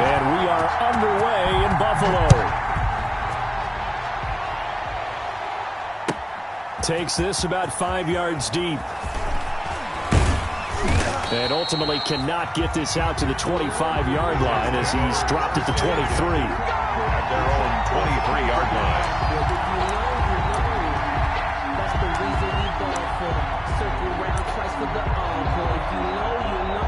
And we are underway in Buffalo. Takes this about 5 yards deep. And ultimately cannot get this out to the 25-yard line as he's dropped at the 23. At their own 23-yard line. That's the reason we ball for. Circle round twice for the encore. If you know, you know.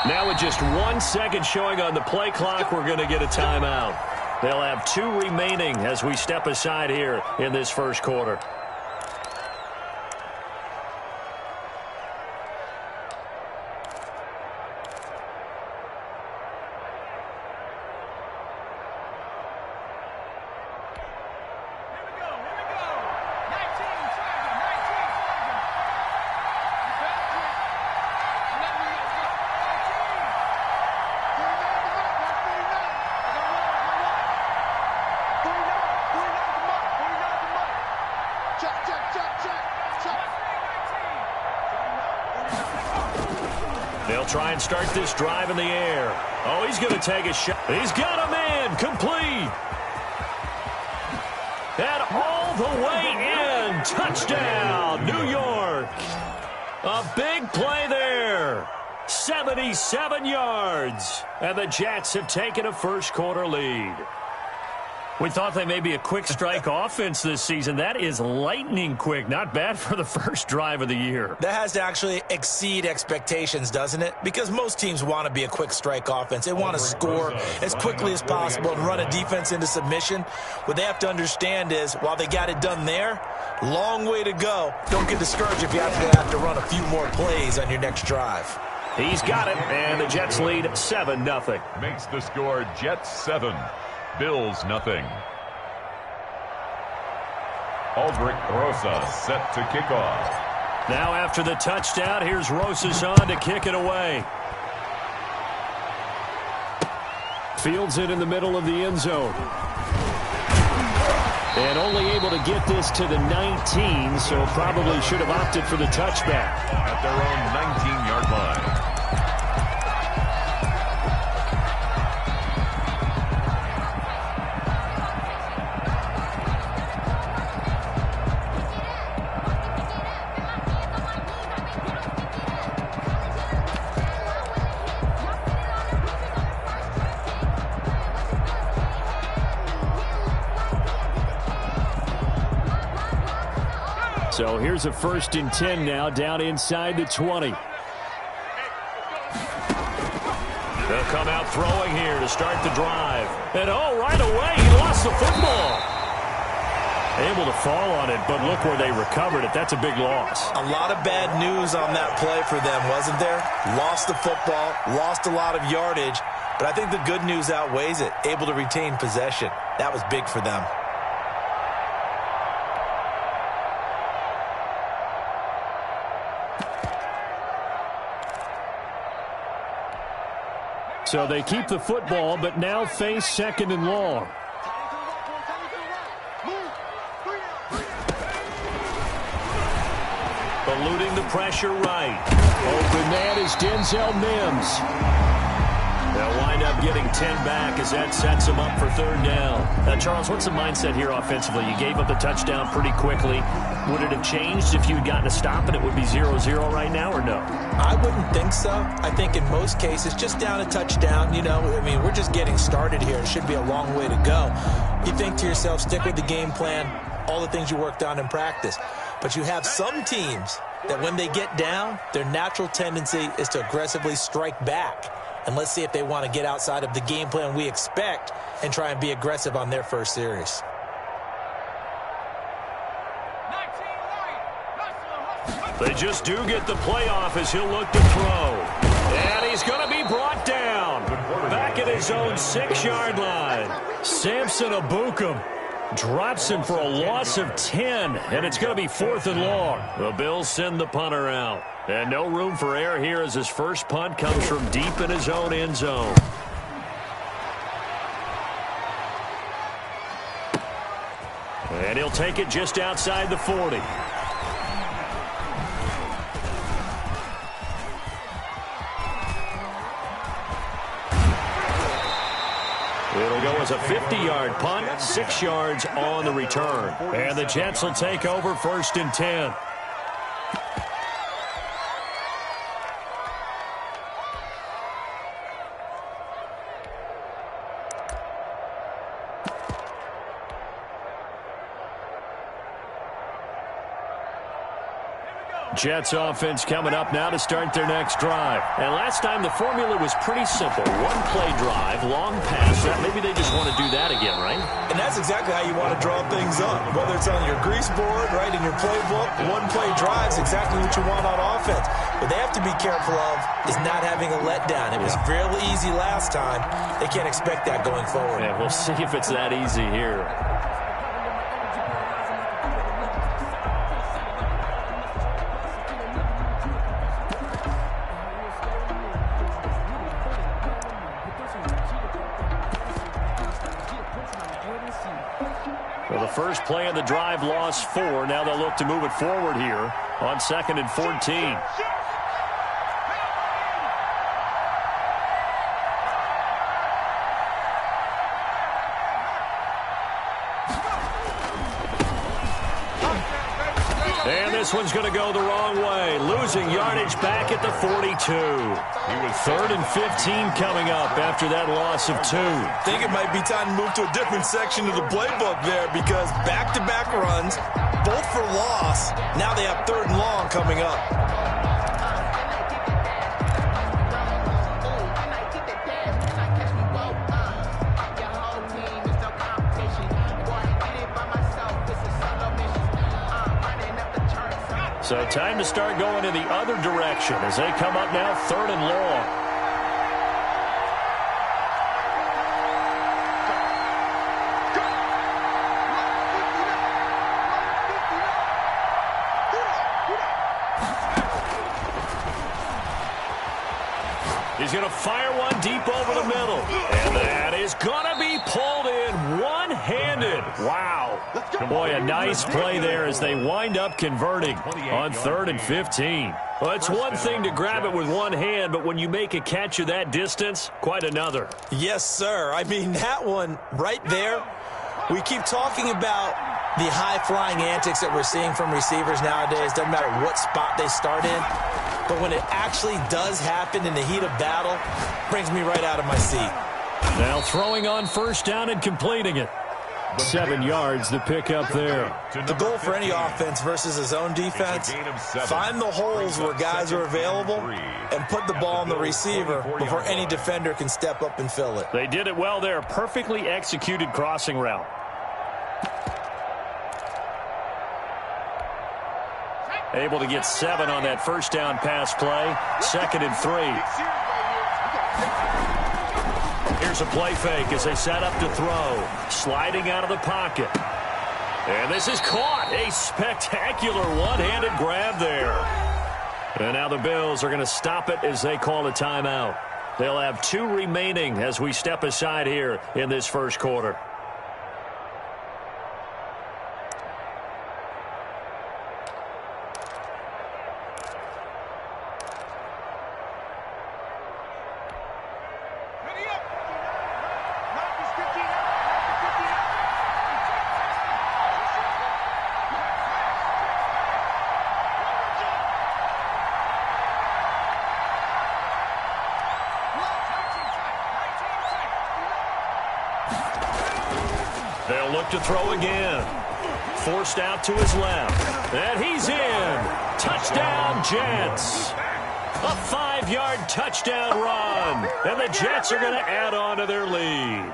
Now with just 1 second showing on the play clock, we're going to get a timeout. They'll have 2 remaining as we step aside here in this first quarter. They'll try and start this drive in the air. Oh, he's going to take a shot. He's got a man. Complete. And all the way in. Touchdown, New York. A big play there. 77 yards. And the Jets have taken a first quarter lead. We thought they may be a quick strike offense this season. That is lightning quick. Not bad for the first drive of the year. That has to actually exceed expectations, doesn't it? Because most teams want to be a quick strike offense. They want to score as quickly as possible and run a defense into submission. What they have to understand is, while they got it done there, long way to go. Don't get discouraged if you have to run a few more plays on your next drive. He's got it, and the Jets lead 7-0. Makes the score Jets 7. Bills nothing. Aldrich Rosa set to kick off. Now after the touchdown, here's Rosas on to kick it away. Fields it in the middle of the end zone. And only able to get this to the 19, so probably should have opted for the touchback. At their own 19-yard line. So here's a 1st and 10 now, down inside the 20. They'll come out throwing here to start the drive. And oh, right away, he lost the football. Able to fall on it, but look where they recovered it. That's a big loss. A lot of bad news on that play for them, wasn't there? Lost the football, lost a lot of yardage, but I think the good news outweighs it. Able to retain possession. That was big for them. So they keep the football, but now face 2nd and long. Eluding the pressure right. Open man is Denzel Mims. They'll wind up getting 10 back as that sets them up for 3rd down. Charles, what's the mindset here offensively? You gave up the touchdown pretty quickly. Would it have changed if you had gotten a stop and it would be 0-0 right now, or no? I wouldn't think so. I think in most cases, just down a touchdown, we're just getting started here. It should be a long way to go. You think to yourself, stick with the game plan, all the things you worked on in practice. But you have some teams that when they get down, their natural tendency is to aggressively strike back. And let's see if they want to get outside of the game plan we expect and try and be aggressive on their first series. They just do get the playoff as he'll look to throw. And he's going to be brought down. Back at his own 6-yard line. Samson Abukum drops him for a loss of 10, and it's going to be 4th and long. The Bills send the punter out. And no room for error here as his first punt comes from deep in his own end zone. And he'll take it just outside the 40. It'll go as a 50-yard punt, 6 yards on the return. And the Jets will take over 1st and 10. Jets offense coming up now to start their next drive. And last time the formula was pretty simple. One play drive, long pass. Maybe they just want to do that again, right? And that's exactly how you want to draw things up. Whether it's on your grease board, right, in your playbook, one play drive is exactly what you want on offense. What they have to be careful of is not having a letdown. It was fairly easy last time. They can't expect that going forward. Yeah, we'll see if it's that easy here. Well, the first play of the drive lost 4. Now they'll look to move it forward here on 2nd and 14. And this one's going to go the wrong way. Losing yardage back at the 42. 3rd and 15 coming up after that loss of 2. I think it might be time to move to a different section of the playbook there because back-to-back runs, both for loss. Now they have 3rd and long coming up. So time to start going in the other direction as they come up now 3rd and long. He's going to fire one deep over the middle. And that is going to be pulled in one-handed. Wow. Boy, a nice play there as they wind up converting on 3rd and 15. Well, it's one thing to grab it with one hand, but when you make a catch of that distance, quite another. Yes, sir. I mean, that one right there, we keep talking about the high-flying antics that we're seeing from receivers nowadays. Doesn't matter what spot they start in. But when it actually does happen in the heat of battle, brings me right out of my seat. Now throwing on 1st down and completing it. 7 yards the pick up there. The goal for any offense versus his own defense, find the holes where guys are available and put the ball on the receiver before any defender can step up and fill it. They did it well there. Perfectly executed crossing route. Able to get 7 on that 1st down pass play. 2nd and 3. Here's a play fake as they set up to throw. Sliding out of the pocket. And this is caught. A spectacular one-handed grab there. And now the Bills are going to stop it as they call a timeout. They'll have 2 remaining as we step aside here in this first quarter. They'll look to throw again. Forced out to his left. And he's in. Touchdown, Jets. A 5-yard touchdown run. And the Jets are going to add on to their lead.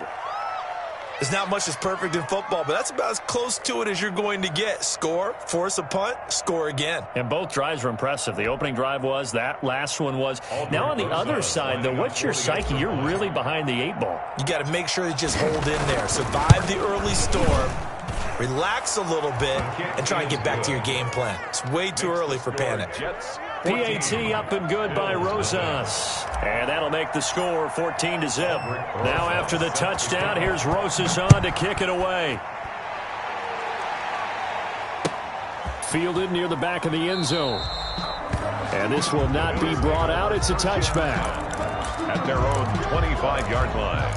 There's not much that's perfect in football, but that's about as close to it as you're going to get. Score, force a punt, score again. And both drives were impressive. The opening drive was, that last one was. Now on the other side, though, what's your psyche? You're really behind the 8 ball. You got to make sure you just hold in there. Survive the early storm, relax a little bit, and try and get back to your game plan. It's way too early for panic. PAT up and good by Rosas. And that'll make the score 14-0. Now after the touchdown, here's Rosas on to kick it away. Fielded near the back of the end zone. And this will not be brought out. It's a touchback. At their own 25-yard line.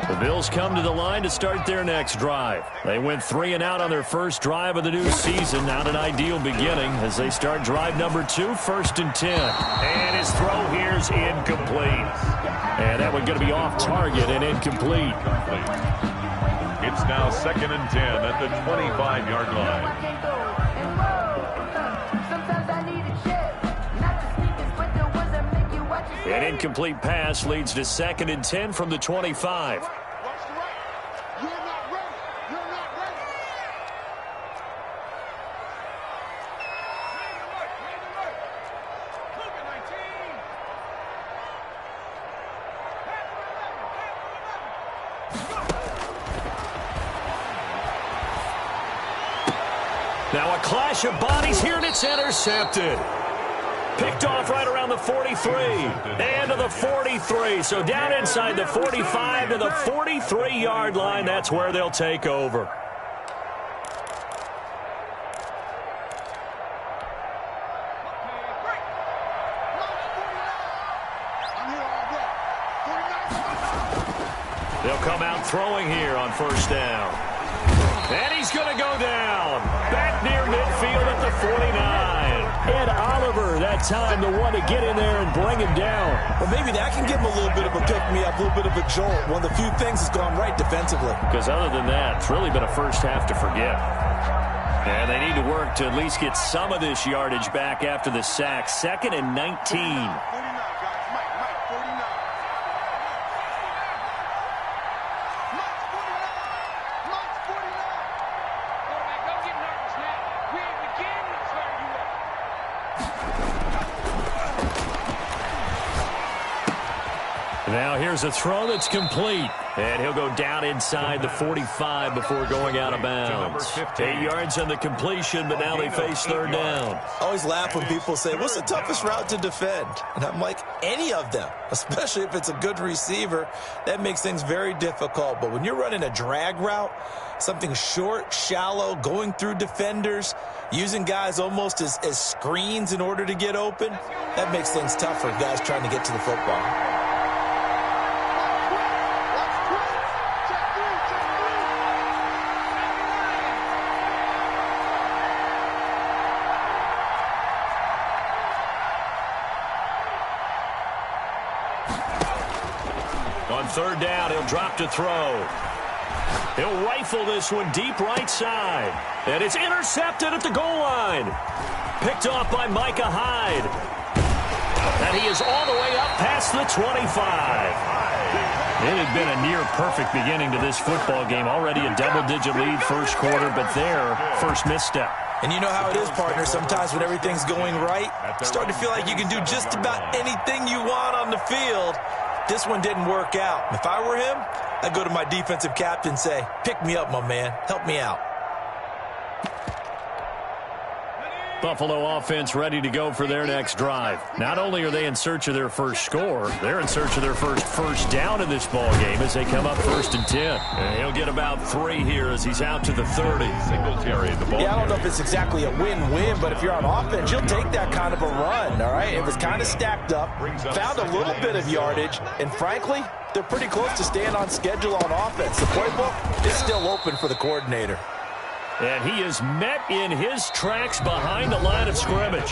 The Bills come to the line to start their next drive. They went 3 and out on their first drive of the new season. Not an ideal beginning as they start drive number 2, 1st and 10. And his throw here's incomplete. And that one going to be off target and incomplete. It's now 2nd and 10 at the 25-yard line. An incomplete pass leads to 2nd and 10 from the 25. Now a clash of bodies here, and it's intercepted. Picked off right around the 43 and to the 43. So down inside the 45 to the 43-yard line. That's where they'll take over. They'll come out throwing here on 1st down. And he's going to go down. Back near midfield at the 49. Ed Oliver, that time, the one to get in there and bring him down. Well, maybe that can give him a little bit of a pick-me-up, a little bit of a jolt. One of the few things that's gone right defensively. Because other than that, it's really been a first half to forget. And they need to work to at least get some of this yardage back after the sack. 2nd and 19. Now here's a throw that's complete. And he'll go down inside the 45 before going out of bounds. 8 yards on the completion, but now they face 3rd down. I always laugh when people say, what's the toughest route to defend? And I'm like, any of them, especially if it's a good receiver. That makes things very difficult. But when you're running a drag route, something short, shallow, going through defenders, using guys almost as screens in order to get open, that makes things tough for guys trying to get to the football. On 3rd down, he'll drop to throw. He'll rifle this one deep right side. And it's intercepted at the goal line. Picked off by Micah Hyde. And he is all the way up past the 25. It had been a near-perfect beginning to this football game. Already a double-digit lead first quarter, but their first misstep. And you know how it is, partner. Sometimes when everything's going right, you start to feel like you can do just about anything you want on the field. This one didn't work out. If I were him, I'd go to my defensive captain and say, pick me up, my man. Help me out. Buffalo offense ready to go for their next drive. Not only are they in search of their first score, they're in search of their first down in this ball game as they come up 1st and 10. And he'll get about 3 here as he's out to the 30. Singletary, the ball. Yeah, I don't know if it's exactly a win-win, but if you're on offense, you'll take that kind of a run, all right? It was kind of stacked up, found a little bit of yardage, and frankly, they're pretty close to staying on schedule on offense. The playbook is still open for the coordinator. And he is met in his tracks behind the line of scrimmage.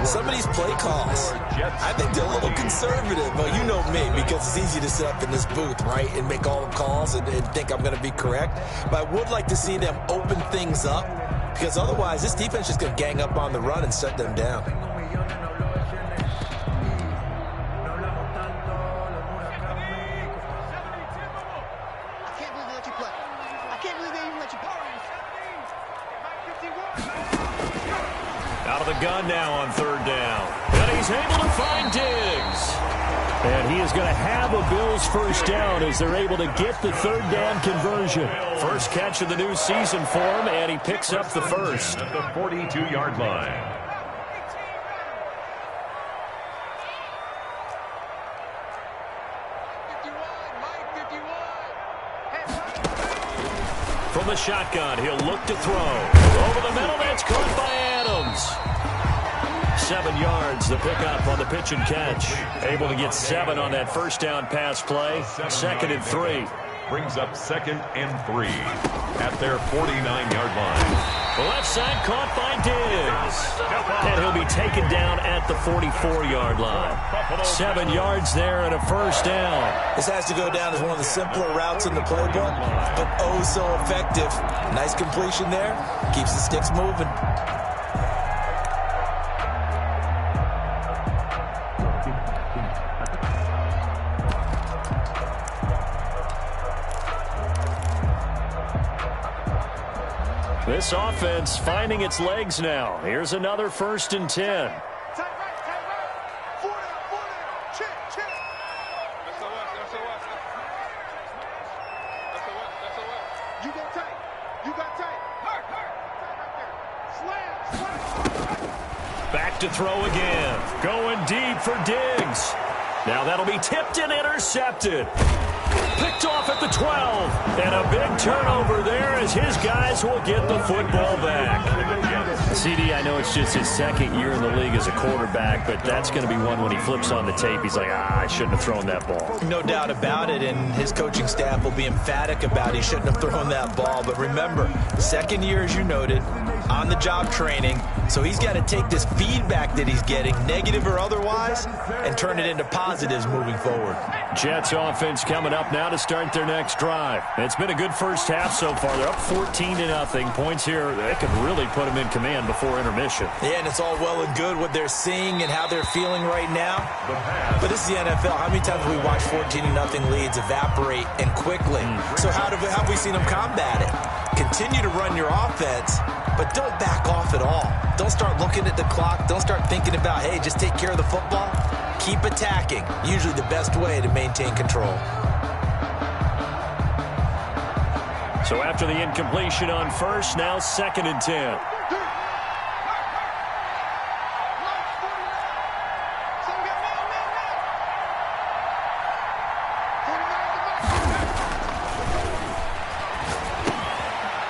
Some of these play calls, I think they're a little conservative, but you know me, because it's easy to sit up in this booth, right, and make all the calls and think I'm going to be correct. But I would like to see them open things up, because otherwise this defense is going to gang up on the run and shut them down. Out of the gun now on third down. And he's able to find Diggs. And he is going to have a Bills first down as they're able to get the third down conversion. First catch of the new season for him, and he picks up the first. At the 42-yard line. From the shotgun, he'll look to throw. Over the middle, that's caught by Adams. 7 yards, the pickup on the pitch and catch. Able to get 7 on that first down pass play. 2nd and 3. Brings up 2nd and 3 at their 49-yard line. The left side caught by Diggs. And he'll be taken down at the 44-yard line. 7 yards there and a first down. This has to go down as one of the simpler routes in the playbook, but oh so effective. Nice completion there. Keeps the sticks moving. This offense finding its legs now. Here's another 1st and 10. Back to throw again. Going deep for Diggs. Now that'll be tipped and intercepted. Picked off at the 12. And a big turnover there as his guys will get the football back. CD, I know it's just his 2nd year in the league as a quarterback, but that's going to be one when he flips on the tape. He's like, I shouldn't have thrown that ball. No doubt about it, and his coaching staff will be emphatic about he shouldn't have thrown that ball. But remember, 2nd year, as you noted, on-the-job training, so he's got to take this feedback that he's getting, negative or otherwise, and turn it into positives moving forward. Jets offense coming up now to start their next drive. It's been a good first half so far. They're up 14-0. Points here, they could really put them in command before intermission. Yeah, and it's all well and good what they're seeing and how they're feeling right now. But this is the NFL. How many times have we watched 14-0 leads evaporate and quickly? So how have we seen them combat it? Continue to run your offense, but don't back off at all. Don't start looking at the clock. Don't start thinking about, hey, just take care of the football. Keep attacking. Usually the best way to maintain control. So after the incompletion on first, now 2nd and 10.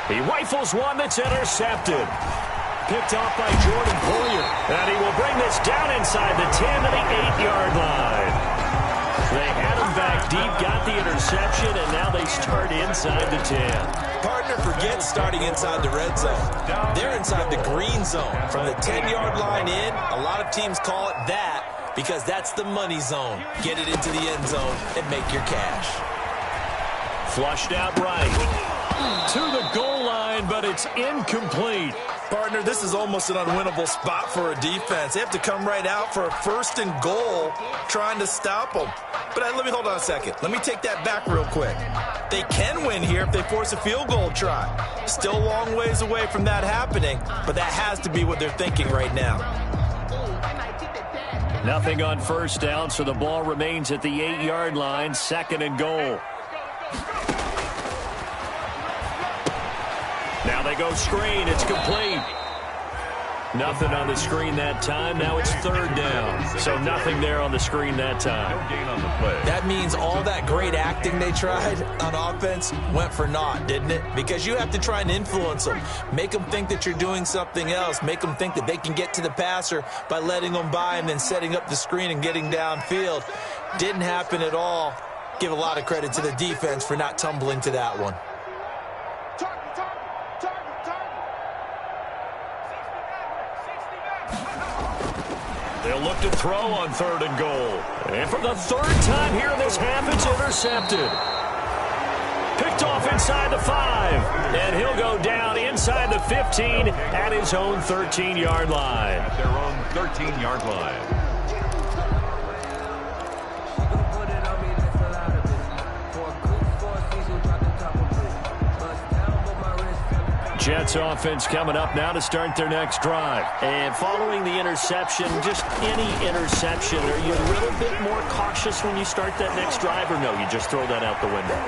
He rifles one that's intercepted. Picked off by Jordan Poyer. And he will bring this down inside the 10 to the 8-yard line. They had him back deep, got the interception, and now they start inside the 10. Partner, forget starting inside the red zone. They're inside the green zone. From the 10-yard line in, a lot of teams call it that because that's the money zone. Get it into the end zone and make your cash. Flushed out right. To the goal line, but it's incomplete. Partner, this is almost an unwinnable spot for a defense. They have to come right out for a 1st and goal trying to stop them. But let me hold on a second. Let me take that back real quick. They can win here if they force a field goal try. Still a long ways away from that happening, but that has to be what they're thinking right now. Nothing on first down, so the ball remains at the 8-yard line, 2nd and goal. Now they go screen. It's complete. Nothing on the screen that time. Now it's 3rd down. So nothing there on the screen that time. No gain on the play. That means all that great acting they tried on offense went for naught, didn't it? Because you have to try and influence them. Make them think that you're doing something else. Make them think that they can get to the passer by letting them by and then setting up the screen and getting downfield. Didn't happen at all. Give a lot of credit to the defense for not tumbling to that one. They'll look to throw on 3rd and goal. And for the 3rd time here in this half, it's intercepted. Picked off inside the 5. And he'll go down inside the 15 at his own 13-yard line. At their own 13-yard line. Jets offense coming up now to start their next drive. And following the interception, just any interception, are you a little bit more cautious when you start that next drive, or no, you just throw that out the window?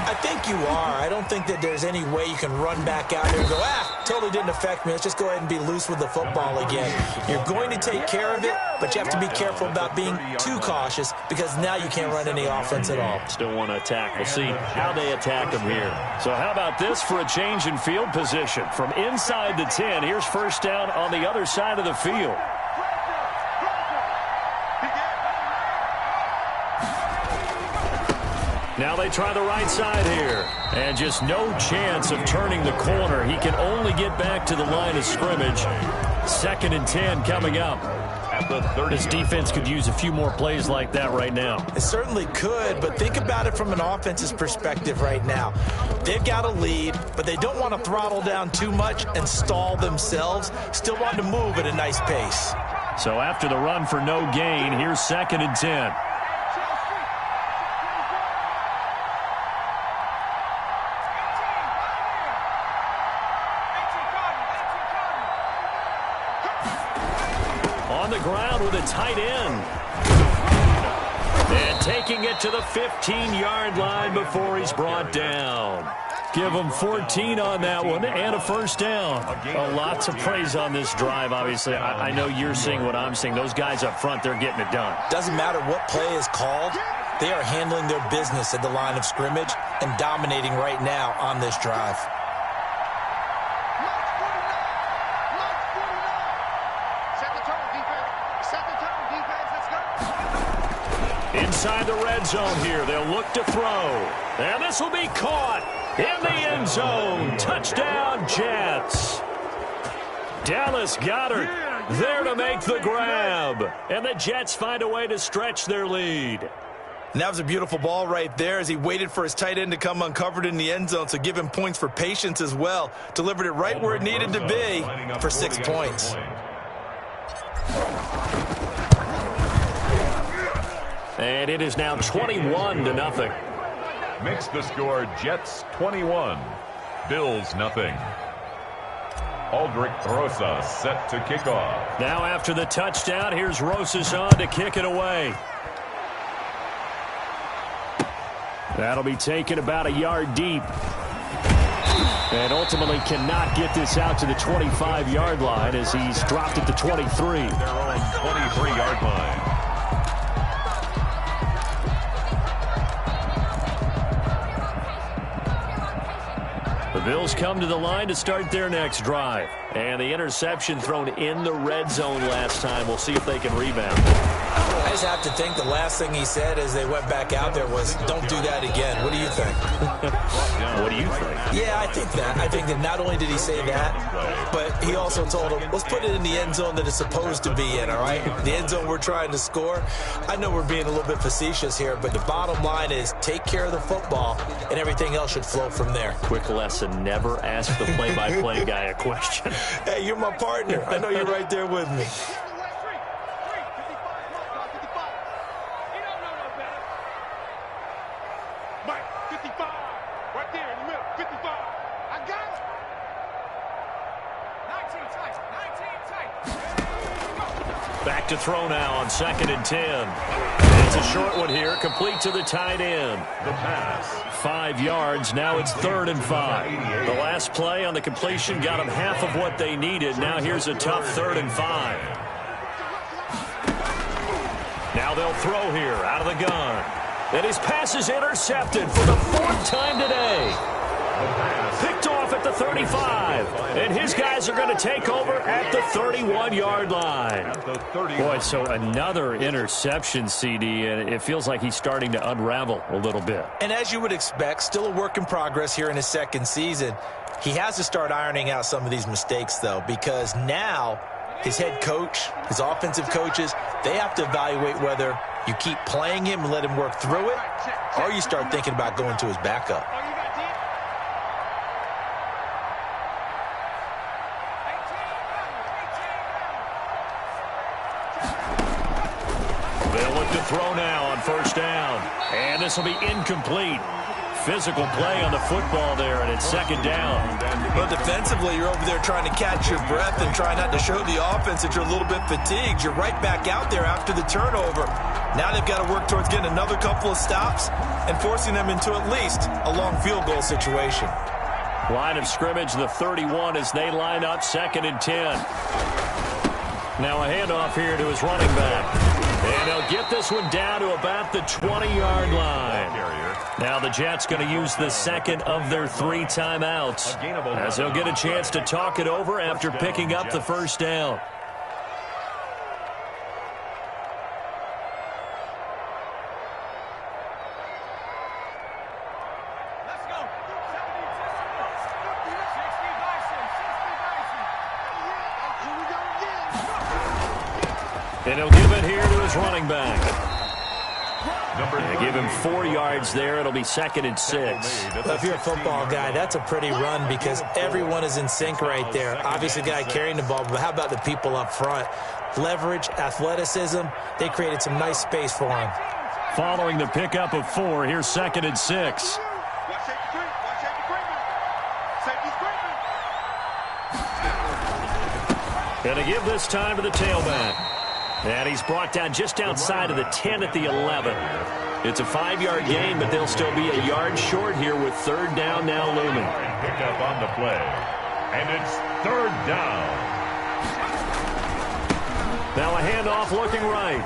I think you are. I don't think that there's any way you can run back out there and go, totally didn't affect me. Let's just go ahead and be loose with the football again. You're going to take care of it, but you have to be careful about being too cautious because now you can't run any offense at all. Still want to attack. We'll see how they attack them here. So how about this for a change in field position? From inside the 10, here's 1st down on the other side of the field. Now they try the right side here. And just no chance of turning the corner. He can only get back to the line of scrimmage. 2nd and 10 coming up. At the 30. This defense could use a few more plays like that right now. It certainly could, but think about it from an offense's perspective right now. They've got a lead, but they don't want to throttle down too much and stall themselves. Still want to move at a nice pace. So after the run for no gain, here's 2nd and 10. On the ground with a tight end. And taking it to the 15-yard line before he's brought down. Give him 14 on that one and a 1st down. Lots of praise on this drive, obviously. I know you're seeing what I'm seeing. Those guys up front, they're getting it done. Doesn't matter what play is called. They are handling their business at the line of scrimmage and dominating right now on this drive. Inside the red zone here, they'll look to throw. And this will be caught in the end zone. Touchdown, Jets. Dallas Goedert there to make the grab. And the Jets find a way to stretch their lead. And that was a beautiful ball right there as he waited for his tight end to come uncovered in the end zone, so give him points for patience as well. Delivered it right where it needed to be for 6 points. And it is now 21-0. Makes the score Jets 21, Bills nothing. Aldrich Rosas set to kick off. Now after the touchdown, here's Rosas on to kick it away. That'll be taken about a yard deep. And ultimately cannot get this out to the 25-yard line as he's dropped it to 23. Their own 23-yard line. The Bills come to the line to start their next drive. And the interception thrown in the red zone last time. We'll see if they can rebound. I just have to think the last thing he said as they went back out there was, don't do that again. What do you think? What do you think? Yeah, I think that. I think that not only did he say that, but he also told him, let's put it in the end zone that it's supposed to be in, all right? The end zone we're trying to score. I know we're being a little bit facetious here, but the bottom line is take care of the football, and everything else should flow from there. Quick lesson, never ask the play-by-play guy a question. Hey, you're my partner. I know you're right there with me. Back to throw now on 2nd and 10. It's a short one here, complete to the tight end. The pass. 5 yards, now it's 3rd and 5. The last play on the completion got them half of what they needed. Now here's a tough 3rd and 5. Now they'll throw here, out of the gun. And his pass is intercepted for the 4th time today. Picked off at the 35. And his guys are going to take over at the 31-yard line. Boy, so another interception, CD, and it feels like he's starting to unravel a little bit. And as you would expect, still a work in progress here in his 2nd season. He has to start ironing out some of these mistakes, though, because now his head coach, his offensive coaches, they have to evaluate whether you keep playing him and let him work through it, or you start thinking about going to his backup. They'll look to throw now on first down. And this will be incomplete. Physical play on the football there, and it's second down. But defensively, you're over there trying to catch your breath and try not to show the offense that you're a little bit fatigued. You're right back out there after the turnover. Now they've got to work towards getting another couple of stops and forcing them into at least a long field goal situation. Line of scrimmage, the 31 as they line up, second and 10. Now a handoff here to his running back. And they'll get this one down to about the 20-yard line. Now the Jets going to use the second of their 3 timeouts as they'll get a chance to talk it over after picking up the first down. And he'll give it here to his running back. They give him 4 yards there. It'll be second and 6. Well, if you're a football guy, that's a pretty run because everyone is in sync right there. Obviously, the guy carrying the ball, but how about the people up front? Leverage, athleticism, they created some nice space for him. Following the pickup of 4, here's second and 6. Gonna give this time to the tailback. And he's brought down just outside of the 10 at the 11. It's a 5-yard gain, but they'll still be a yard short here with third down now looming. Pick up on the play. And it's third down. Now a handoff looking right.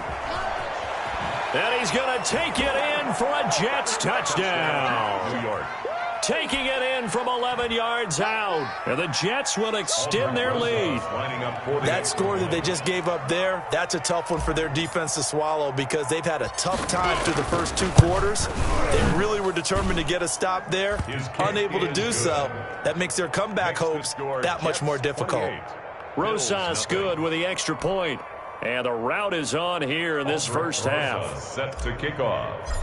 And he's going to take it in for a Jets touchdown. New York. Taking it in from 11 yards out. And the Jets will extend their lead. That score that they just gave up there, that's a tough one for their defense to swallow because they've had a tough time through the first 2 quarters. They really were determined to get a stop there. Unable to do so. That makes their comeback hopes that much more difficult. Rosas good with the extra point. And the route is on here in this first half. Set to kick off.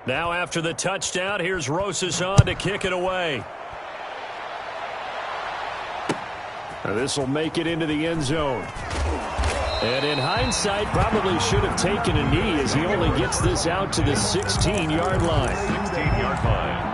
Now after the touchdown, here's Rosas on to kick it away. This will make it into the end zone. And in hindsight, probably should have taken a knee as he only gets this out to the 16-yard line. 16-yard line.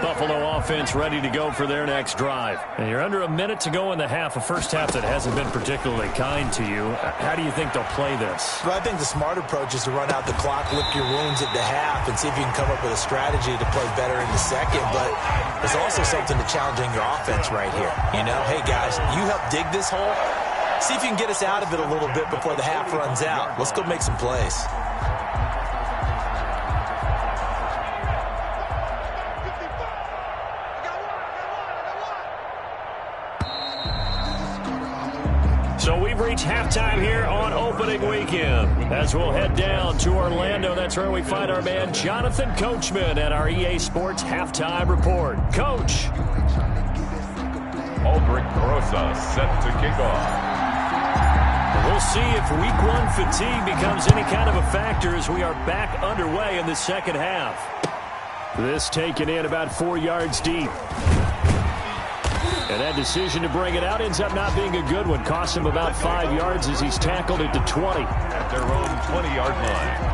Buffalo offense ready to go for their next drive. And you're under a minute to go in the half, a first half that hasn't been particularly kind to you. How do you think they'll play this? Well, I think the smart approach is to run out the clock, lick your wounds at the half, and see if you can come up with a strategy to play better in the second. But there's also something to challenging your offense right here. You know, hey, guys, you help dig this hole. See if you can get us out of it a little bit before the half runs out. Let's go make some plays. So we've reached halftime here on opening weekend. As we'll head down to Orlando, that's where we find our man Jonathan Coachman at our EA Sports Halftime Report. Coach. Aldrich Rosas set to kick off. We'll see if week 1 fatigue becomes any kind of a factor as we are back underway in the second half. This taken in about 4 yards deep. And that decision to bring it out ends up not being a good one. Costs him about 5 yards as he's tackled at the 20. At their own 20-yard line.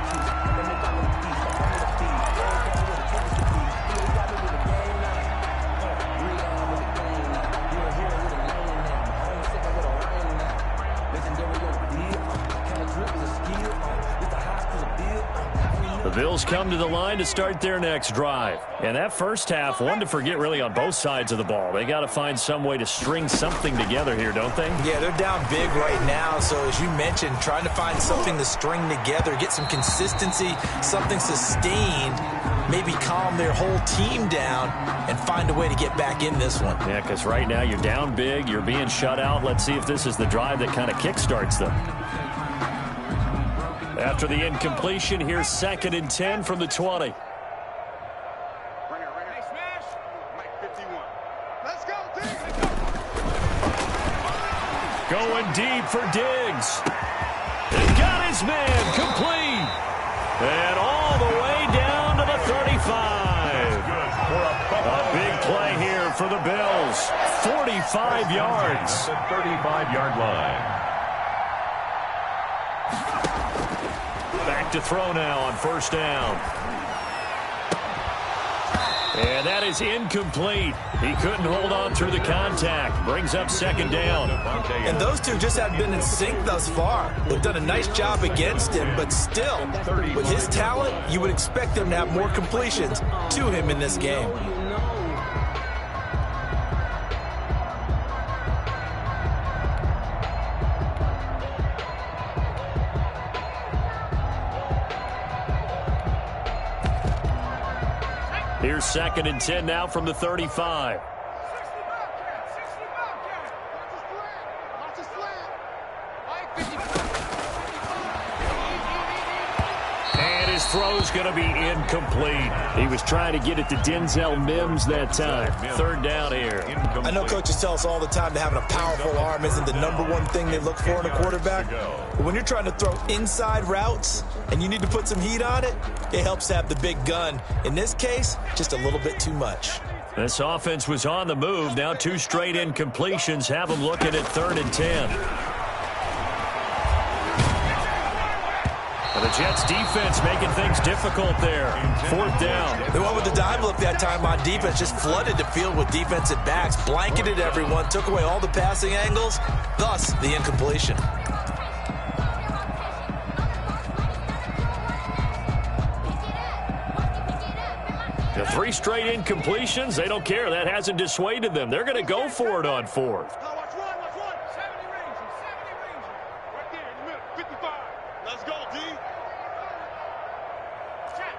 The Bills come to the line to start their next drive. And that first half, one to forget really on both sides of the ball. They got to find some way to string something together here, don't they? Yeah, they're down big right now. So as you mentioned, trying to find something to string together, get some consistency, something sustained, maybe calm their whole team down and find a way to get back in this one. Yeah, because right now you're down big, you're being shut out. Let's see if this is the drive that kind of kickstarts them. After the incompletion, here's second and 10 from the 20. Going deep for Diggs. He got his man complete. And all the way down to the 35. A big play here for the Bills. 45 yards. At the 35-yard line. Back to throw now on first down. And that is incomplete. He couldn't hold on through the contact. Brings up second down. And those two just haven't been in sync thus far. They've done a nice job against him, but still, with his talent, you would expect them to have more completions to him in this game. Here's second and 10 now from the 35. And his throw's going to be incomplete. He was trying to get it to Denzel Mims that time. Third down here. I know coaches tell us all the time that having a powerful arm isn't the number one thing they look for in a quarterback. But when you're trying to throw inside routes and you need to put some heat on it, it helps to have the big gun. In this case, just a little bit too much. This offense was on the move. Now 2 straight incompletions have them looking at third and 10. And the Jets defense making things difficult there. Fourth down. They went with the dive look that time on defense, just flooded the field with defensive backs, blanketed everyone, took away all the passing angles, thus the incompletion. The 3 straight incompletions, they don't care. That hasn't dissuaded them. They're going to go for it on fourth. Watch one. 70 range. Right there in the middle. 55. Let's go, D. Check.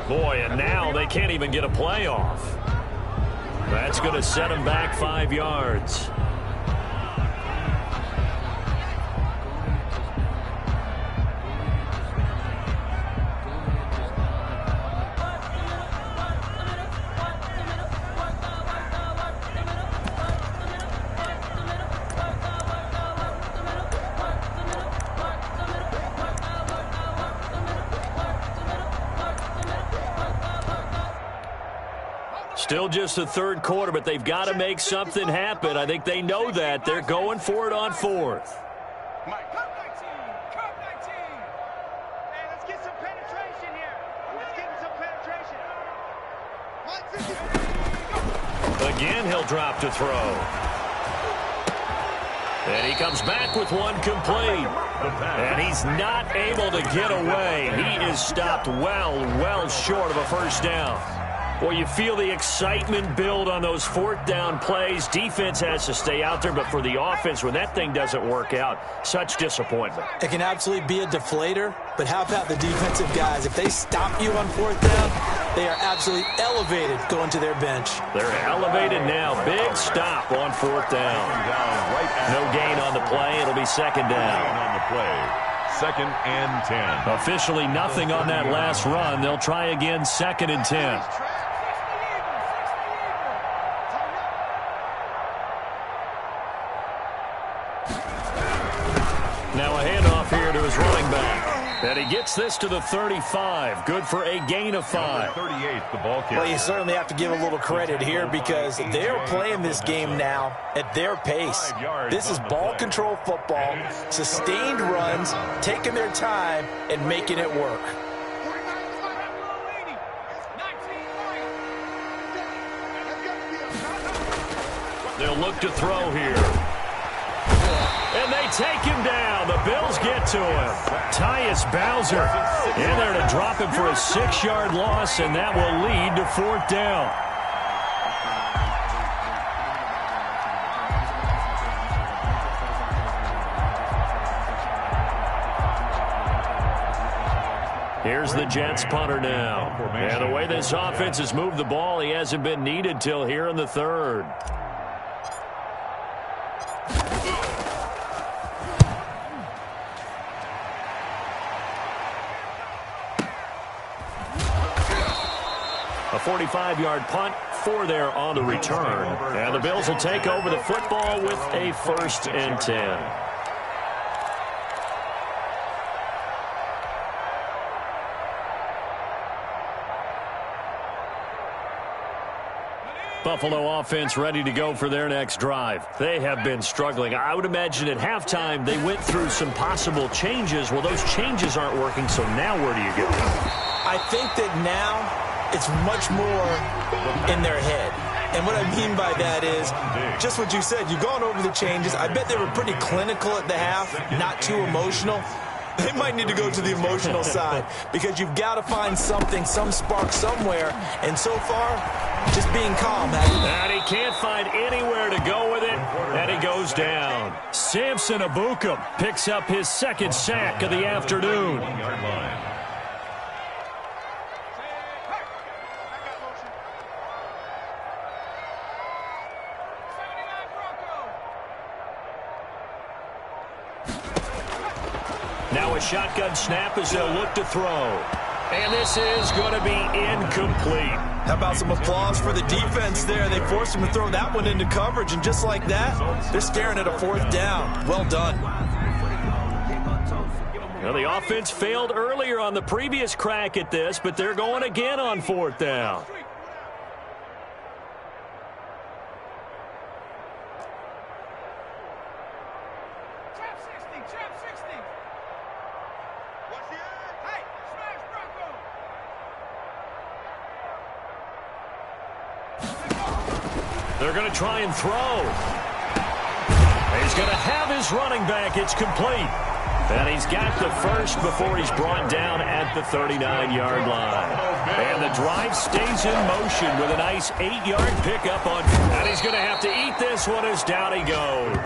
Boy, and now they can't even get a play off. That's going to set him back 5 yards. Still just the third quarter, but they've got to make something happen. I think they know that. They're going for it on fourth. Mike, cut 19. Hey, let's get some penetration here. Again, he'll drop to throw. And he comes back with one complete. And he's not able to get away. He is stopped well short of a first down. Well, you feel the excitement build on those fourth down plays. Defense has to stay out there, but for the offense, when that thing doesn't work out, such disappointment. It can absolutely be a deflator, but how about the defensive guys? If they stop you on fourth down, they are absolutely elevated going to their bench. They're elevated now. Big stop on fourth down. No gain on the play. It'll be second down. On the play. Second and 10. Officially nothing on that last run. They'll try again, second and 10. Now a handoff here to his running back. And he gets this to the 35. Good for a gain of 5. 38, the ball carrier. Well, you certainly have to give a little credit here because they're playing this game now at their pace. This is ball control football, sustained runs, taking their time and making it work. They'll look to throw here. And they take him down. The Bills get to him. Tyus Bowser in there to drop him for a 6-yard loss, and that will lead to fourth down. Here's the Jets punter now. And the way this offense has moved the ball, he hasn't been needed till here in the third. 45-yard punt, 4 there on the return. And the Bills will take over the football with a 1st and 10. Buffalo offense ready to go for their next drive. They have been struggling. I would imagine at halftime they went through some possible changes. Well, those changes aren't working, so now where do you go? I think that now it's much more in their head. And what I mean by that is just what you said. You've gone over the changes. I bet they were pretty clinical at the half, not too emotional. They might need to go to the emotional side because you've got to find something, some spark somewhere. And so far, just being calm. And he can't find anywhere to go with it, and he goes down. Samson Ebukam picks up his 2nd sack of the afternoon. Now a shotgun snap as they'll look to throw. And this is going to be incomplete. How about some applause for the defense there? They forced him to throw that one into coverage, and just like that, they're staring at a 4th down. Well done. Well, the offense failed earlier on the previous crack at this, but they're going again on 4th down. They're going to try and throw. He's going to have his running back. It's complete. And he's got the first before he's brought down at the 39-yard line. And the drive stays in motion with a nice 8-yard pickup on. And he's going to have to eat this one as down he goes.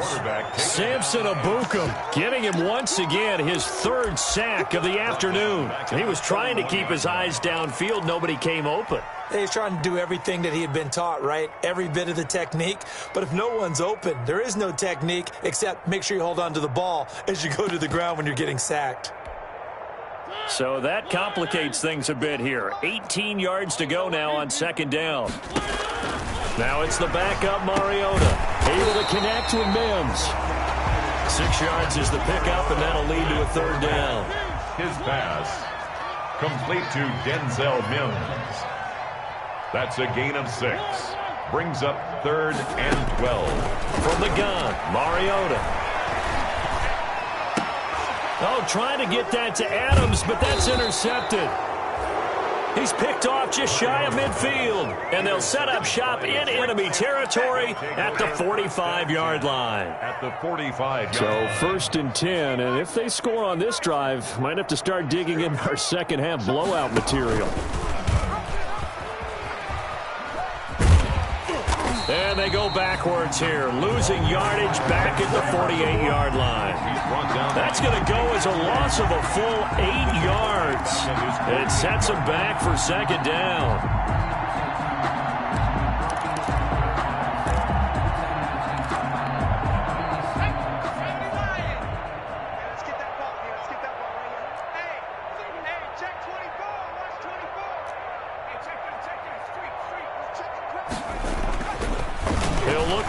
Samson Ebukam getting him once again his 3rd sack of the afternoon. He was trying to keep his eyes downfield. Nobody came open. He's trying to do everything that he had been taught, right? Every bit of the technique. But if no one's open, there is no technique except make sure you hold on to the ball as you go to the ground when you're getting sacked. So that complicates things a bit here. 18 yards to go now on 2nd down. Now it's the backup Mariota. Able to connect with Mims. 6 yards is the pickup, and that'll lead to a 3rd down. His pass complete to Denzel Mims. That's a gain of 6. Brings up 3rd and 12. From the gun, Mariota. Oh, trying to get that to Adams, but that's intercepted. He's picked off just shy of midfield. And they'll set up shop in enemy territory at the 45-yard line. At the 45-yard So line. 1st and 10, and if they score on this drive, might have to start digging in our second-half blowout material. And they go backwards here, losing yardage back at the 48-yard line. That's going to go as a loss of a full 8 yards. It sets them back for 2nd down.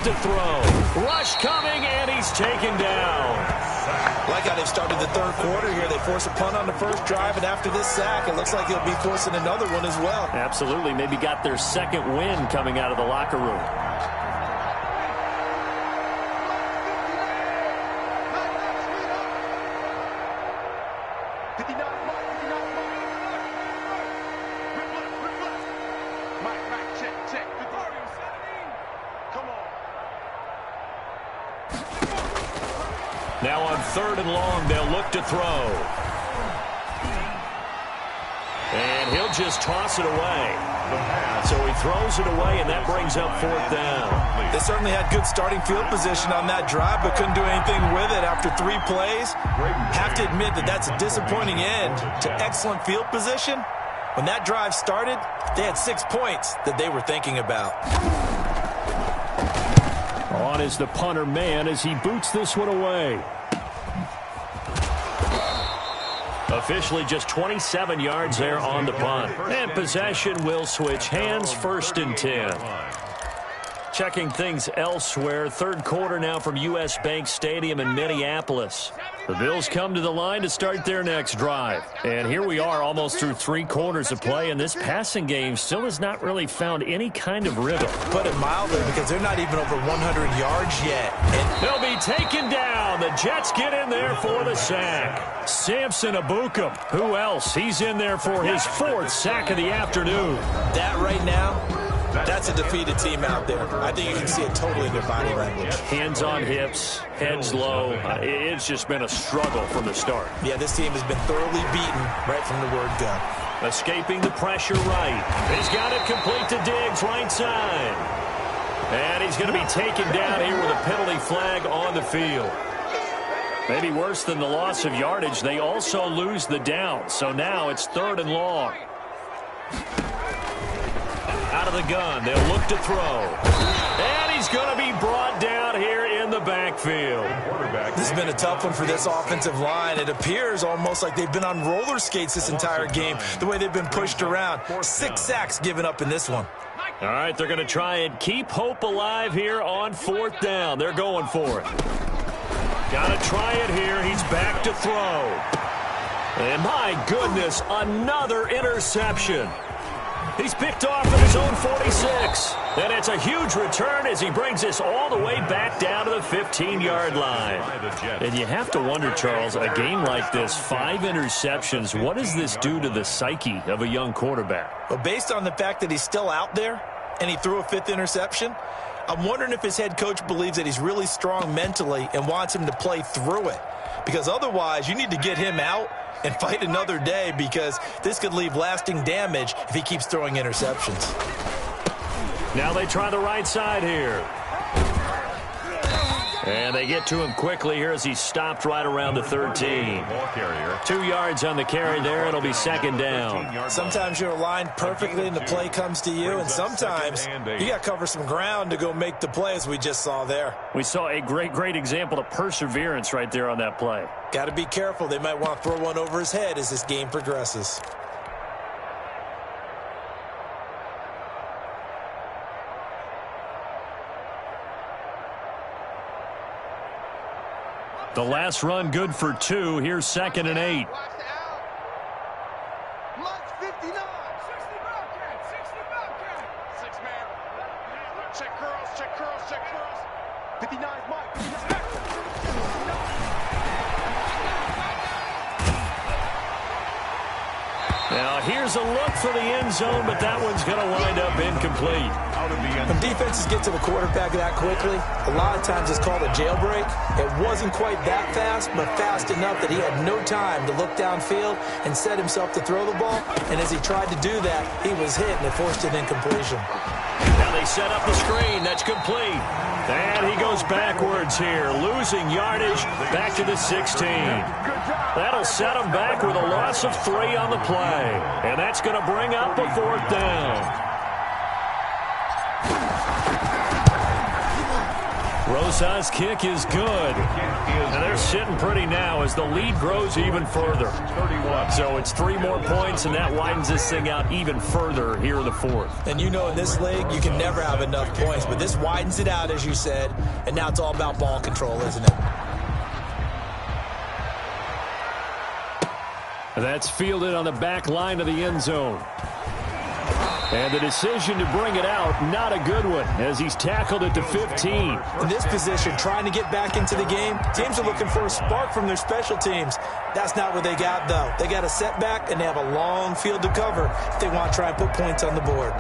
To throw. Rush coming, and he's taken down. Like how they've started the 3rd quarter here. They force a punt on the 1st drive, and after this sack, it looks like he'll be forcing another one as well. Absolutely. Maybe got their 2nd win coming out of the locker room. Now on 3rd and long, they'll look to throw. And he'll just toss it away. So he throws it away, and that brings up 4th down. They certainly had good starting field position on that drive, but couldn't do anything with it after 3 plays. Have to admit that that's a disappointing end to excellent field position. When that drive started, they had 6 points that they were thinking about. On is the punter man as he boots this one away. Officially just 27 yards there on the punt. And possession will switch hands, 1st and 10. Checking things elsewhere, third quarter now from U.S. Bank Stadium in Minneapolis. The Bills come to the line to start their next drive. And here we are almost through 3 quarters of play, and this passing game still has not really found any kind of rhythm. Put it mildly, because they're not even over 100 yards yet. And they'll be taken down. The Jets get in there for the sack. Samson Ebukam. Who else? He's in there for his 4th sack of the afternoon. That right now, that's a defeated team out there. I think you can see it totally in their body language. Hands on hips, heads low. It's just been a struggle from the start. Yeah, this team has been thoroughly beaten right from the word go. Escaping the pressure right. He's got it complete to Diggs, right side. And he's going to be taken down here with a penalty flag on the field. Maybe worse than the loss of yardage, they also lose the down. So now it's 3rd and long. Out of the gun, they'll look to throw. And he's going to be brought down here in the backfield. This has been a tough one for this offensive line. It appears almost like they've been on roller skates this entire game, the way they've been pushed around. 6 sacks given up in this one. All right, they're going to try and keep hope alive here on 4th down. They're going for it. Got to try it here. He's back to throw. And my goodness, another interception. He's picked off at his own 46. And it's a huge return as he brings this all the way back down to the 15-yard line. And you have to wonder, Charles, a game like this, 5 interceptions, what does this do to the psyche of a young quarterback? Well, based on the fact that he's still out there and he threw a 5th interception, I'm wondering if his head coach believes that he's really strong mentally and wants him to play through it. Because otherwise, you need to get him out and fight another day, because this could leave lasting damage if he keeps throwing interceptions. Now they try the right side here. And they get to him quickly here as he stopped right around the 13. 2 yards on the carry there. It'll be 2nd down. Sometimes you're aligned perfectly and the play comes to you, and sometimes you got to cover some ground to go make the play, as we just saw there. We saw a great example of perseverance right there on that play. Got to be careful. They might want to throw one over his head as this game progresses. The last run good for 2. Here's 2nd and 8. Lunch 59. 60 Bobcat. 60 Bobcat. 6 man. Check curls, check curls, check curls. 59's Mike. Now here's a look for the end zone, but that one's going to wind up incomplete. When defenses get to the quarterback that quickly, a lot of times it's called a jailbreak. It wasn't quite that fast, but fast enough that he had no time to look downfield and set himself to throw the ball. And as he tried to do that, he was hit, and it forced an incompletion. Now they set up the screen. That's complete. And he goes backwards here, losing yardage back to the 16. That'll set him back with a loss of 3 on the play. And that's going to bring up a 4th down. Rosa's kick is good. And they're sitting pretty now as the lead grows even further. So it's 3 more points, and that widens this thing out even further here in the 4th. And you know, in this league, you can never have enough points, but this widens it out, as you said, and now it's all about ball control, isn't it? That's fielded on the back line of the end zone. And the decision to bring it out, not a good one, as he's tackled at the 15. In this position, trying to get back into the game, teams are looking for a spark from their special teams. That's not what they got, though. They got a setback, and they have a long field to cover if they want to try and put points on the board.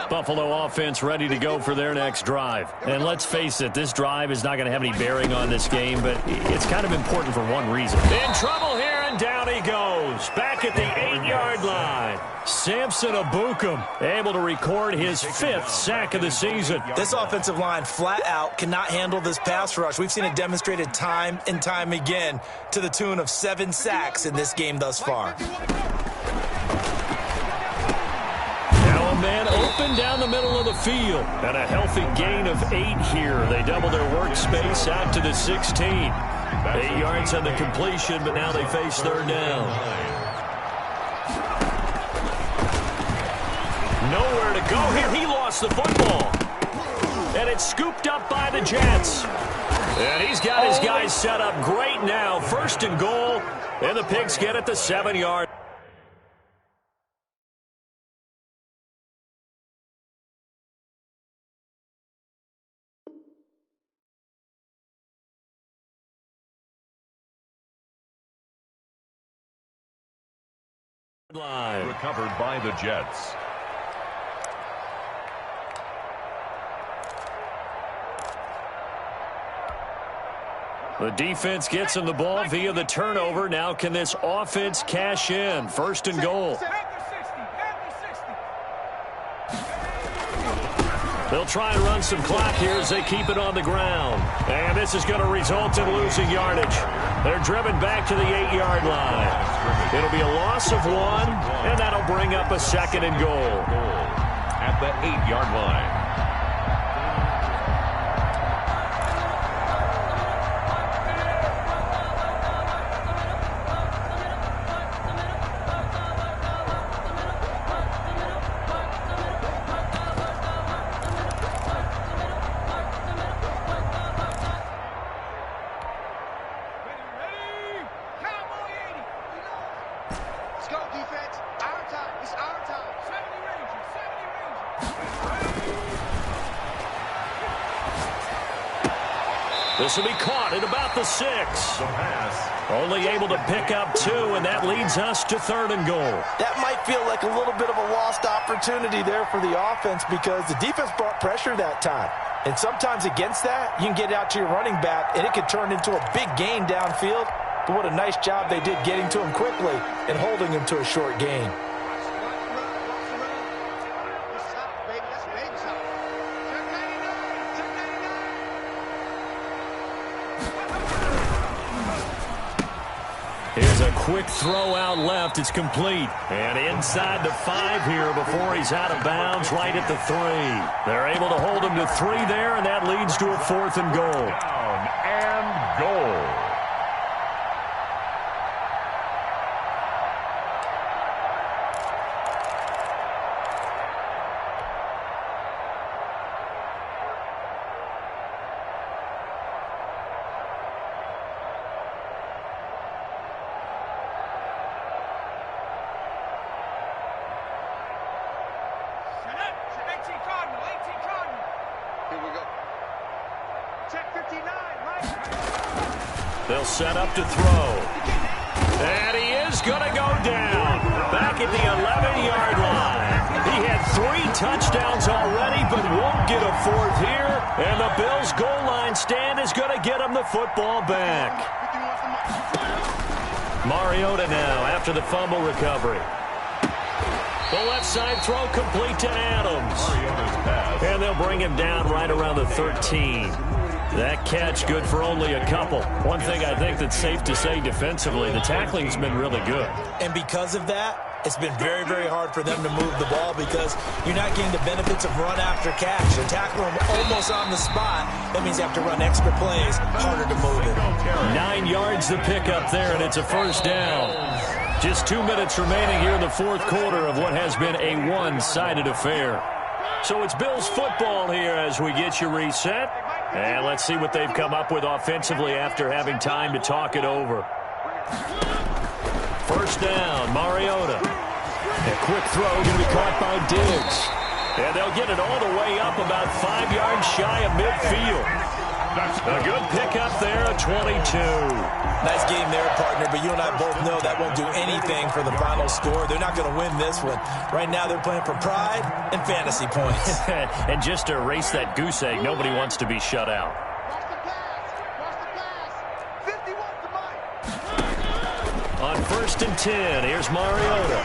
Buffalo offense ready to go for their next drive. And let's face it, this drive is not going to have any bearing on this game, but it's kind of important for one reason. In trouble here, and down he goes. Back at the 8-yard line. Samson Ebukam able to record his 5th sack of the season. This offensive line flat out cannot handle this pass rush. We've seen it demonstrated time and time again to the tune of 7 sacks in this game thus far. Now a man open open down the middle of the field. And a healthy gain of 8 here. They double their workspace out to the 16. 8 yards on the completion, but now they face third down. Nowhere to go here. He lost the football. And it's scooped up by the Jets. And he's got his guys set up great now. First and goal. And the Pigs get it to 7 yards. Recovered by the Jets. The defense gets him the ball via the turnover. Now can this offense cash in? First and goal. They'll try and run some clock here as they keep it on the ground. And this is going to result in losing yardage. They're driven back to the 8-yard line. It'll be a loss of 1, and that'll bring up a second and goal. At the 8-yard line. This will be caught at about the 6. Only able to pick up 2, and that leads us to third and goal. That might feel like a little bit of a lost opportunity there for the offense because the defense brought pressure that time. And sometimes against that, you can get out to your running back, and it could turn into a big gain downfield. But what a nice job they did getting to him quickly and holding him to a short gain. Here's a quick throw out left. It's complete. And inside the 5 here before he's out of bounds right at the 3. They're able to hold him to 3 there, and that leads to a 4th and goal. Down and goal. They'll set up to throw. And he is going to go down. Back at the 11-yard line. He had 3 touchdowns already, but won't get a 4th here. And the Bills' goal line stand is going to get him the football back. Mariota now after the fumble recovery. The left side throw complete to Adams. And they'll bring him down right around the 13. That catch good for only a couple. One thing I think that's safe to say defensively, the tackling's been really good. And because of that, it's been very, very hard for them to move the ball because you're not getting the benefits of run after catch. They're tackling them almost on the spot. That means you have to run extra plays, harder to move it. 9 yards to pick up there, and it's a first down. Just 2 minutes remaining here in the 4th quarter of what has been a one-sided affair. So it's Bills football here as we get you reset. And let's see what they've come up with offensively after having time to talk it over. First down, Mariota. A quick throw going to be caught by Diggs. And they'll get it all the way up about 5 yards shy of midfield. A good pickup there at 22. Nice game there, partner, but you and I both know that won't do anything for the final score. They're not going to win this one. Right now they're playing for pride and fantasy points. And just to erase that goose egg, nobody wants to be shut out. On 1st and 10, here's Mariota.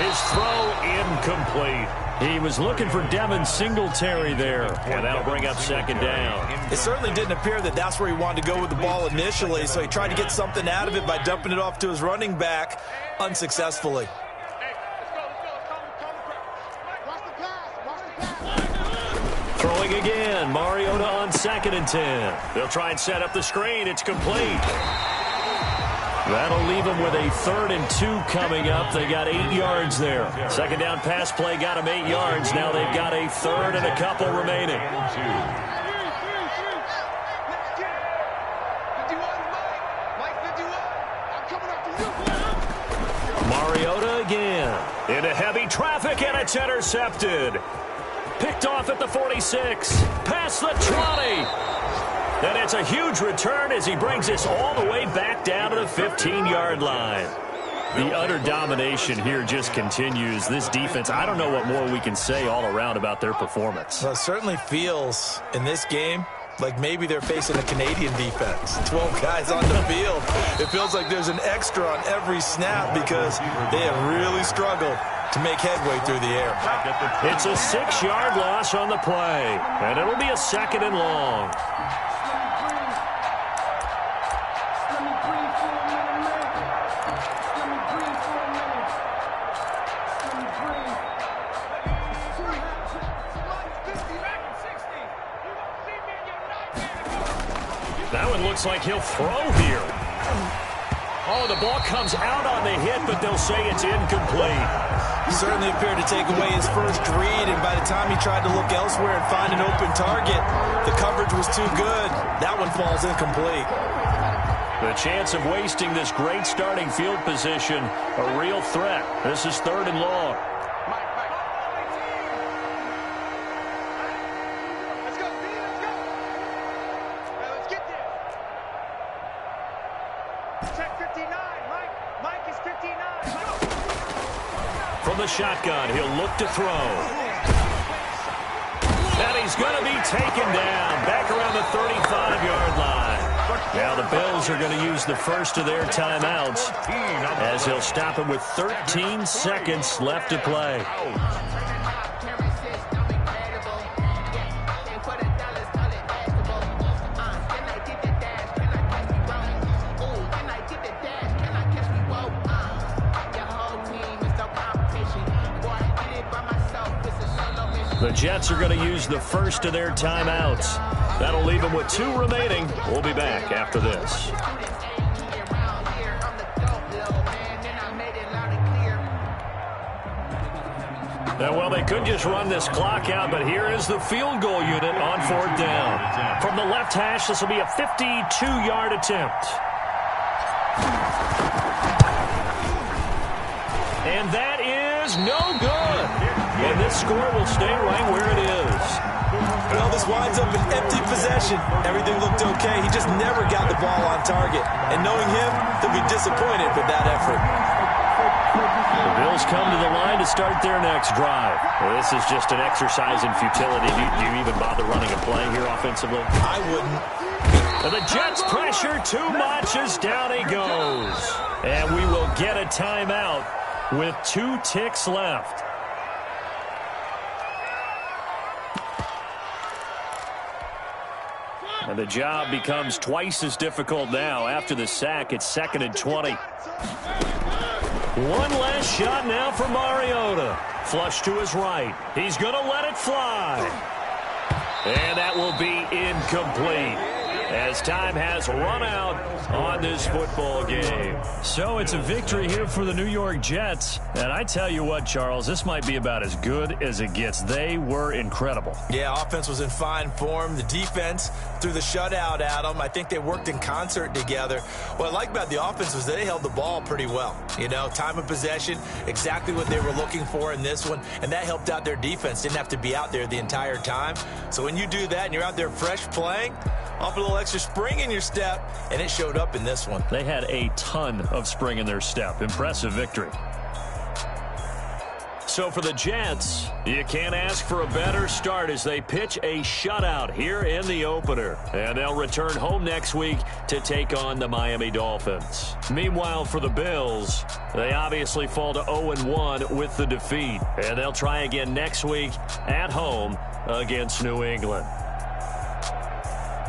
His throw incomplete. He was looking for Devin Singletary there, and that'll bring up second down. It certainly didn't appear that that's where he wanted to go with the ball initially, so he tried to get something out of it by dumping it off to his running back unsuccessfully. Throwing again. Mariota on 2nd and 10. They'll try and set up the screen. It's complete. That'll leave them with a 3rd and 2 coming up. They got 8 yards there. 2nd down pass play got them 8 yards. Now they've got a 3rd and a couple remaining. Mariota again. Into heavy traffic, and it's intercepted. Picked off at the 46. Past the 20. And it's a huge return as he brings us all the way back down to the 15-yard line. The utter domination here just continues. This defense, I don't know what more we can say all around about their performance. Well, it certainly feels in this game like maybe they're facing a Canadian defense. 12 guys on the field. It feels like there's an extra on every snap because they have really struggled to make headway through the air. It's a 6-yard loss on the play, and it'll be a 2nd and long. That one looks like he'll throw here. Oh, the ball comes out on the hit, but they'll say it's incomplete. He certainly appeared to take away his first read, and by the time he tried to look elsewhere and find an open target, the coverage was too good. That one falls incomplete. The chance of wasting this great starting field position, a real threat. This is 3rd and long. From the shotgun, he'll look to throw. And he's going to be taken down back around the 35-yard line. Now the Bills are going to use the first of their timeouts as he'll stop him with 13 seconds left to play. The Jets are going to use the first of their timeouts. That'll leave them with 2 remaining. We'll be back after this. Now, well, they could just run this clock out, but here is the field goal unit on 4th down. From the left hash, this will be a 52-yard attempt. And that is no good. And this score will stay right where it is. Well, this winds up an empty possession. Everything looked okay. He just never got the ball on target. And knowing him, he'll be disappointed with that effort. The Bills come to the line to start their next drive. Well, this is just an exercise in futility. Do you even bother running a play here offensively? I wouldn't. And the Jets pressure too much as down he goes. And we will get a timeout with 2 ticks left. And the job becomes twice as difficult now. After the sack, it's 2nd and 20. One last shot now for Mariota. Flush to his right. He's going to let it fly. And that will be incomplete, as time has run out on this football game. So it's a victory here for the New York Jets. And I tell you what, Charles, this might be about as good as it gets. They were incredible. Yeah, offense was in fine form. The defense threw the shutout at them. I think they worked in concert together. What I like about the offense was they held the ball pretty well. You know, time of possession, exactly what they were looking for in this one. And that helped out their defense. Didn't have to be out there the entire time. So when you do that and you're out there fresh playing, off a little extra spring in your step, and it showed up in this one. They had a ton of spring in their step. Impressive victory. So for the Jets, you can't ask for a better start as they pitch a shutout here in the opener. And they'll return home next week to take on the Miami Dolphins. Meanwhile, for the Bills, they obviously fall to 0-1 with the defeat. And they'll try again next week at home against New England.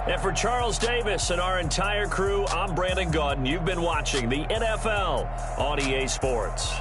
And for Charles Davis and our entire crew, I'm Brandon Gaudin. You've been watching the NFL on EA Sports.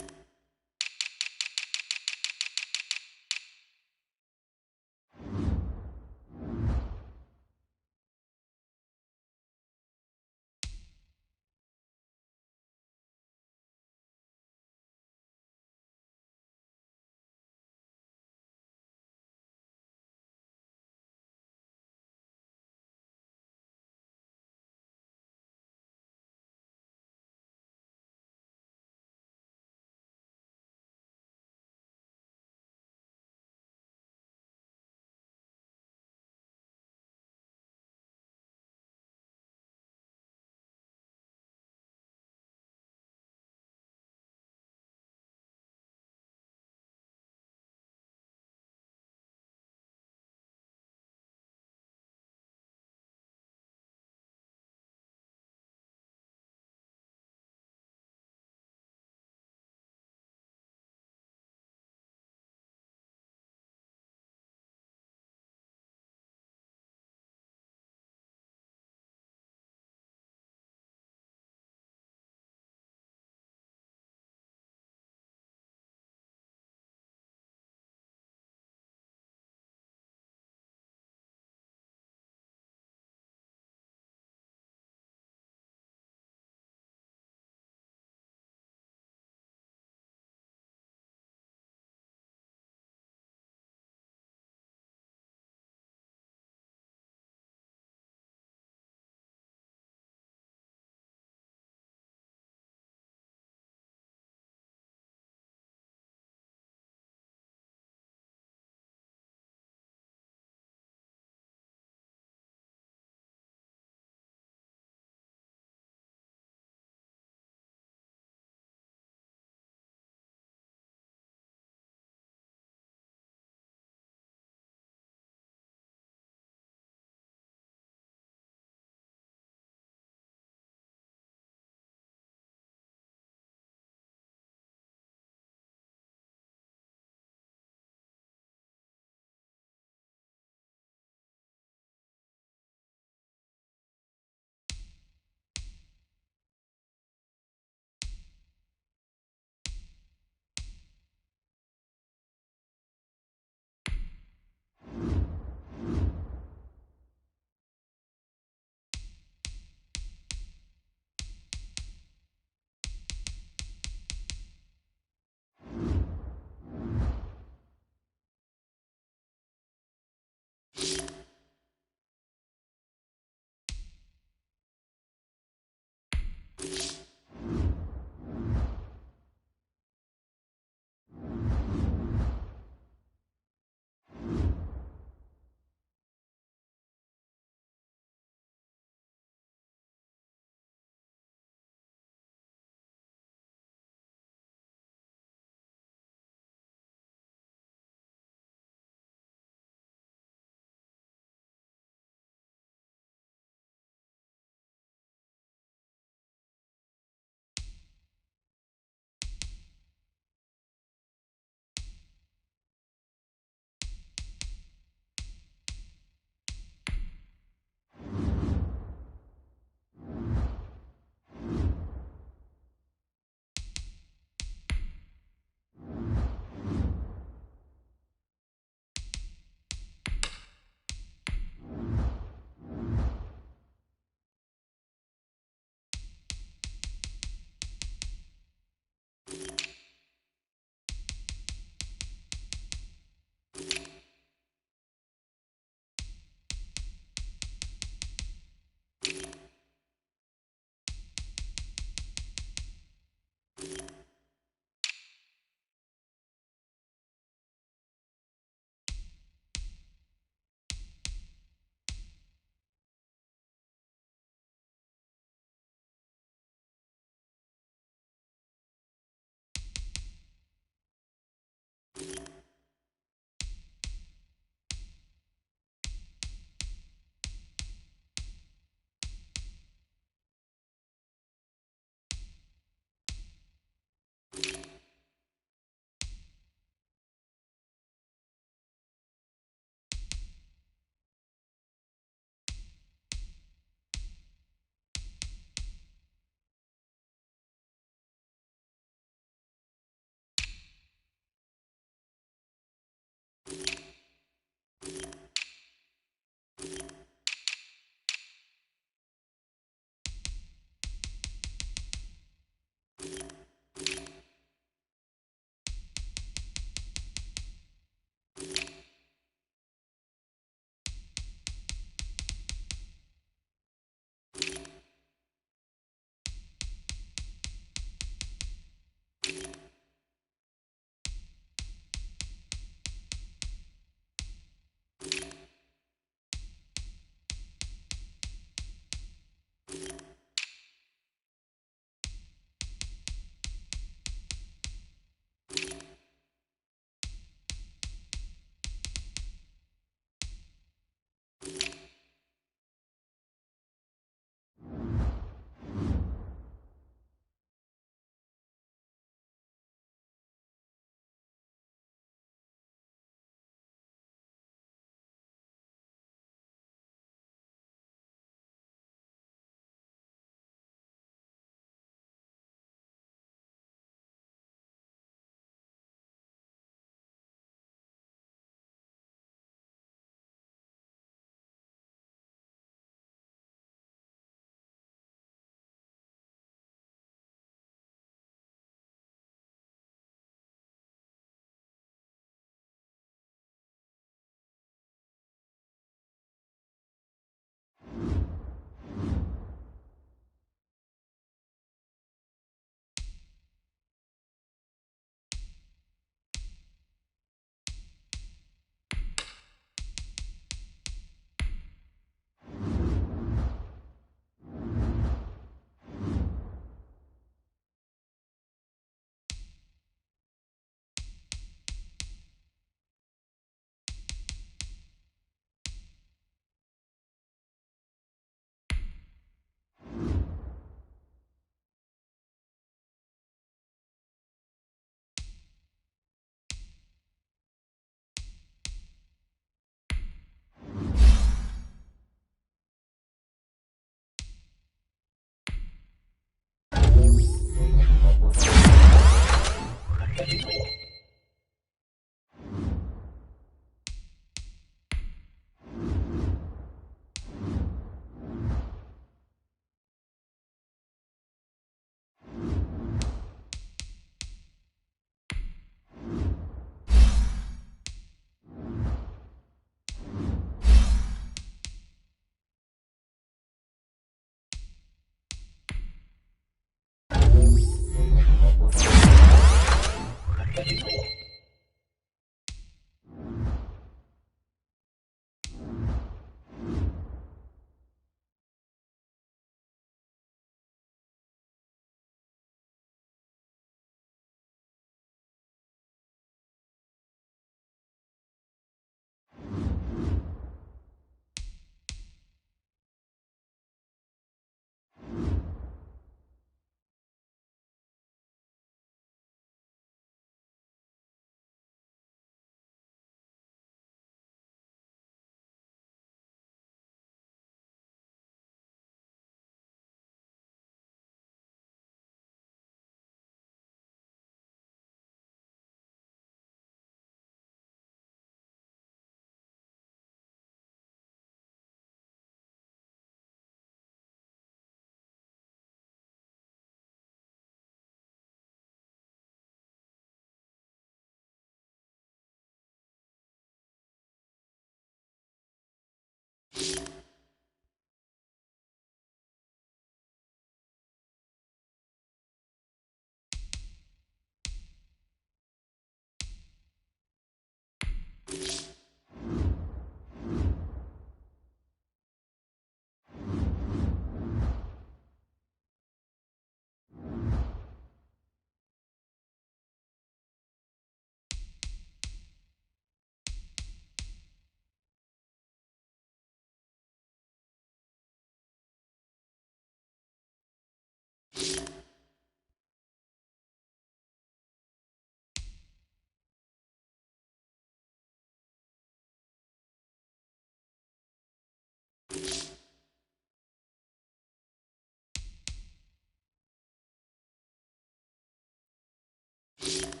Bye.